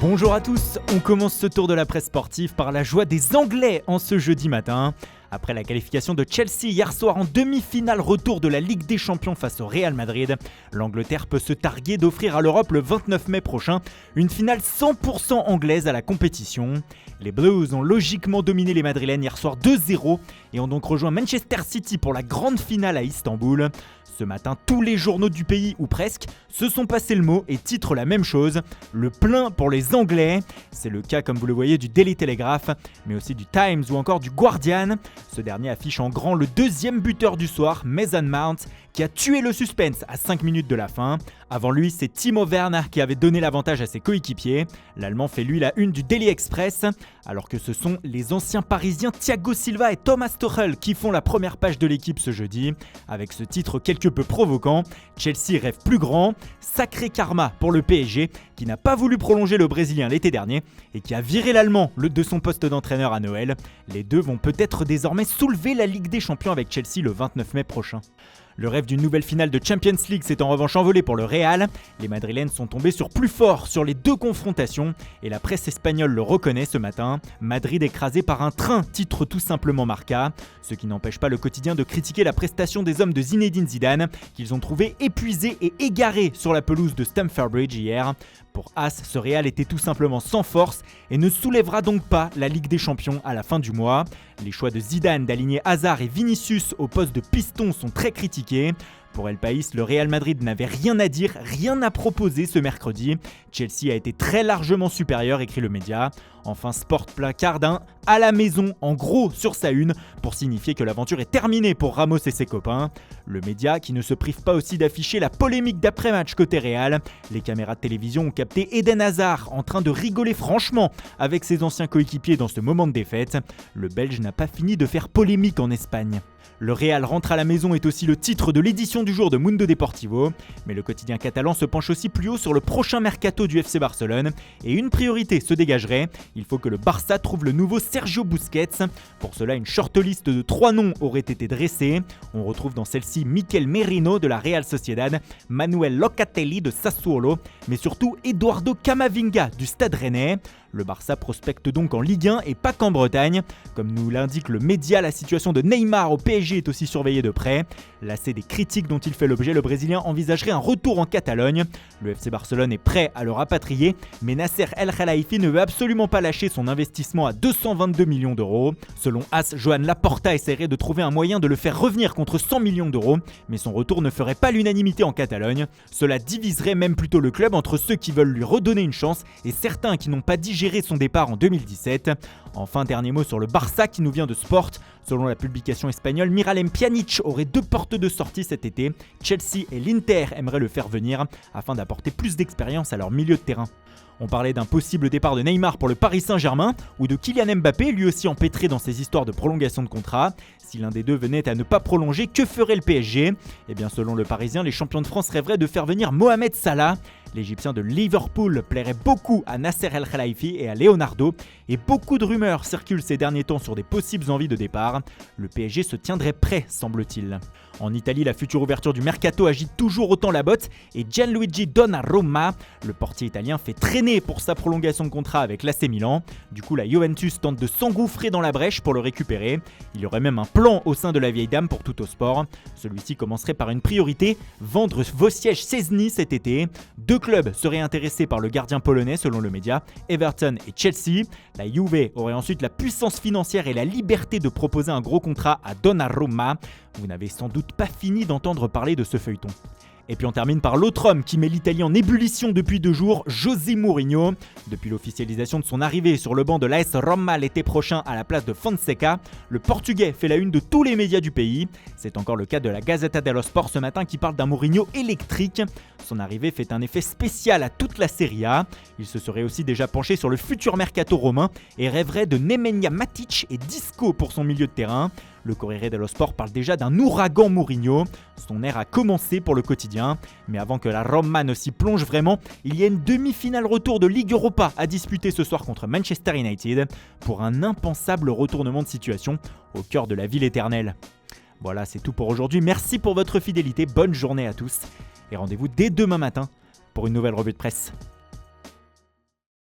Bonjour à tous, on commence ce tour de la presse sportive par la joie des Anglais en ce jeudi matin. Après la qualification de Chelsea hier soir en demi-finale retour de la Ligue des Champions face au Real Madrid, l'Angleterre peut se targuer d'offrir à l'Europe le 29 mai prochain une finale 100% anglaise à la compétition. Les Blues ont logiquement dominé les Madrilènes hier soir 2-0 et ont donc rejoint Manchester City pour la grande finale à Istanbul. Ce matin, tous les journaux du pays, ou presque, se sont passés le mot et titrent la même chose, le plein pour les Anglais. C'est le cas, comme vous le voyez, du Daily Telegraph, mais aussi du Times ou encore du Guardian. Ce dernier affiche en grand le deuxième buteur du soir, Mason Mount, qui a tué le suspense à 5 minutes de la fin. Avant lui, c'est Timo Werner qui avait donné l'avantage à ses coéquipiers. L'Allemand fait lui la une du Daily Express, alors que ce sont les anciens Parisiens Thiago Silva et Thomas Tuchel qui font la première page de l'équipe ce jeudi. Avec ce titre quelque peu provoquant, Chelsea rêve plus grand, sacré karma pour le PSG qui n'a pas voulu prolonger le Brésilien l'été dernier et qui a viré l'Allemand de son poste d'entraîneur à Noël. Les deux vont peut-être désormais soulever la Ligue des Champions avec Chelsea le 29 mai prochain. Le rêve d'une nouvelle finale de Champions League s'est en revanche envolé pour le Real. Les Madrilènes sont tombés sur plus fort sur les deux confrontations et la presse espagnole le reconnaît ce matin. Madrid écrasé par un train, titre tout simplement Marca. Ce qui n'empêche pas le quotidien de critiquer la prestation des hommes de Zinedine Zidane, qu'ils ont trouvé épuisés et égarés sur la pelouse de Stamford Bridge hier. Pour As, ce Real était tout simplement sans force et ne soulèvera donc pas la Ligue des Champions à la fin du mois. Les choix de Zidane d'aligner Hazard et Vinicius au poste de piston sont très critiqués. Pour El País, le Real Madrid n'avait rien à dire, rien à proposer ce mercredi. Chelsea a été très largement supérieur, écrit le média. Enfin, Sport placard un « à la maison » en gros sur sa une pour signifier que l'aventure est terminée pour Ramos et ses copains. Le média qui ne se prive pas aussi d'afficher la polémique d'après-match côté Real. Les caméras de télévision ont capté Eden Hazard en train de rigoler franchement avec ses anciens coéquipiers dans ce moment de défaite. Le Belge n'a pas fini de faire polémique en Espagne. Le Real rentre à la maison est aussi le titre de l'édition du jour de Mundo Deportivo, mais le quotidien catalan se penche aussi plus haut sur le prochain mercato du FC Barcelone et une priorité se dégagerait, il faut que le Barça trouve le nouveau Sergio Busquets. Pour cela, une shortlist de 3 noms aurait été dressée. On retrouve dans celle-ci Mikel Merino de la Real Sociedad, Manuel Locatelli de Sassuolo, mais surtout Eduardo Camavinga du Stade Rennais. Le Barça prospecte donc en Ligue 1 et pas qu'en Bretagne. Comme nous l'indique le média, la situation de Neymar au PSG est aussi surveillée de près. Lassé des critiques dont il fait l'objet, le Brésilien envisagerait un retour en Catalogne. Le FC Barcelone est prêt à le rapatrier, mais Nasser El Khelaifi ne veut absolument pas lâcher son investissement à 222 millions d'euros. Selon As, Joan Laporta essaierait de trouver un moyen de le faire revenir contre 100 millions d'euros, mais son retour ne ferait pas l'unanimité en Catalogne. Cela diviserait même plutôt le club entre ceux qui veulent lui redonner une chance et certains qui n'ont pas digéré son départ en 2017. Enfin, dernier mot sur le Barça qui nous vient de Sport. Selon la publication espagnole, Miralem Pjanic aurait 2 portes de sortie cet été. Chelsea et l'Inter aimeraient le faire venir afin d'apporter plus d'expérience à leur milieu de terrain. On parlait d'un possible départ de Neymar pour le Paris Saint-Germain ou de Kylian Mbappé, lui aussi empêtré dans ses histoires de prolongation de contrat. Si l'un des deux venait à ne pas prolonger, que ferait le PSG ? Eh bien, selon le Parisien, les champions de France rêveraient de faire venir Mohamed Salah. L'Égyptien de Liverpool plairait beaucoup à Nasser El Khelaifi et à Leonardo, et beaucoup de rumeurs circulent ces derniers temps sur des possibles envies de départ. Le PSG se tiendrait prêt, semble-t-il. En Italie, la future ouverture du mercato agite toujours autant la botte, et Gianluigi Donnarumma, le portier italien, fait traîner pour sa prolongation de contrat avec l'AC Milan. Du coup, la Juventus tente de s'engouffrer dans la brèche pour le récupérer. Il y aurait même un plan au sein de la vieille dame pour Tuttosport. Sport. Celui-ci commencerait par une priorité, vendre Wojciech Szczesny cet été. 2 clubs seraient intéressés par le gardien polonais selon le média, Everton et Chelsea. La Juve aurait ensuite la puissance financière et la liberté de proposer un gros contrat à Donnarumma. Vous n'avez sans doute pas fini d'entendre parler de ce feuilleton. Et puis on termine par l'autre homme qui met l'Italie en ébullition depuis 2 jours, José Mourinho. Depuis l'officialisation de son arrivée sur le banc de l'AS Roma l'été prochain à la place de Fonseca, le Portugais fait la une de tous les médias du pays. C'est encore le cas de la Gazzetta dello Sport ce matin qui parle d'un Mourinho électrique. Son arrivée fait un effet spécial à toute la Serie A. Il se serait aussi déjà penché sur le futur mercato romain et rêverait de Nemanja Matic et Disco pour son milieu de terrain. Le Corriere dello Sport parle déjà d'un ouragan Mourinho. Son ère a commencé pour le quotidien. Mais avant que la Roma ne s'y plonge vraiment, il y a une demi-finale retour de Ligue Europa à disputer ce soir contre Manchester United pour un impensable retournement de situation au cœur de la ville éternelle. Voilà, c'est tout pour aujourd'hui. Merci pour votre fidélité. Bonne journée à tous. Et rendez-vous dès demain matin pour une nouvelle revue de presse.